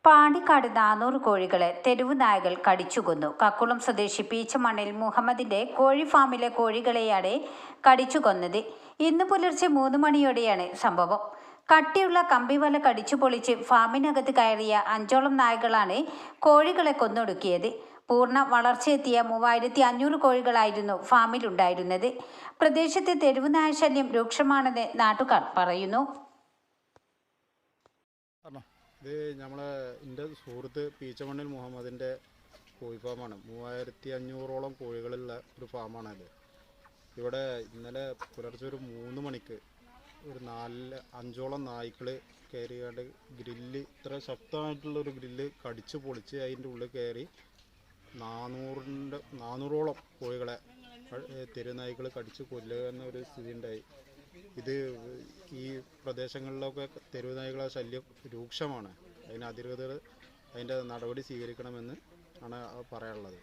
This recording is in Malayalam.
പാണ്ടിക്കാട് 400 കോഴികളെ തെരുവു നായകൾ കടിച്ചുകൊന്നു. കക്കുളം സ്വദേശി പീച്ചമണ്ണിൽ മുഹമ്മദിന്റെ കോഴി ഫാമിലെ കോഴികളെയാണ് കടിച്ചുകൊന്നത്. ഇന്ന് പുലർച്ചെ 3 മണിയോടെയാണ് സംഭവം. കട്ടിയുള്ള കമ്പിവല കടിച്ചു പൊളിച്ച് ഫാമിനകത്ത് കയറിയ 5ഓളം നായകളാണ് കോഴികളെ കൊന്നൊടുക്കിയത്. പൂർണ്ണ വളർച്ചയെത്തിയ 3500 കോഴികളായിരുന്നു ഫാമിലുണ്ടായിരുന്നത്. പ്രദേശത്തെ തെരുവു നായ ശല്യം രൂക്ഷമാണെന്ന് നാട്ടുകാർ പറയുന്നു. ഇത് എൻ്റെ സുഹൃത്ത് പീച്ചമണ്ണിൽ മുഹമ്മദിൻ്റെ കോഴി ഫാമാണ്. 3500ഓളം കോഴികളുള്ള ഒരു ഫാമാണിത്. ഇവിടെ ഇന്നലെ പുലർച്ചെ ഒരു 3 മണിക്ക് ഒരു 5ഓളം നായ്ക്കൾ കയറിയാണ്ട് ഗ്രില്ല്, ഇത്ര ശക്തമായിട്ടുള്ളൊരു ഗ്രില്ല് കടിച്ചു പൊളിച്ച് അതിൻ്റെ ഉള്ളിൽ കയറി 400ഓളം കോഴികളെ തെരുനായ്ക്കൾ കടിച്ച് കൊല്ലുക എന്നൊരു സ്ഥിതി ഉണ്ടായി. ഇത് ഈ പ്രദേശങ്ങളിലൊക്കെ തെരുവുനായ്ക്കളെ ശല്യം രൂക്ഷമാണ്. അതിന് അധികൃതർ അതിൻ്റെ നടപടി സ്വീകരിക്കണമെന്ന് ആണ് പറയാനുള്ളത്.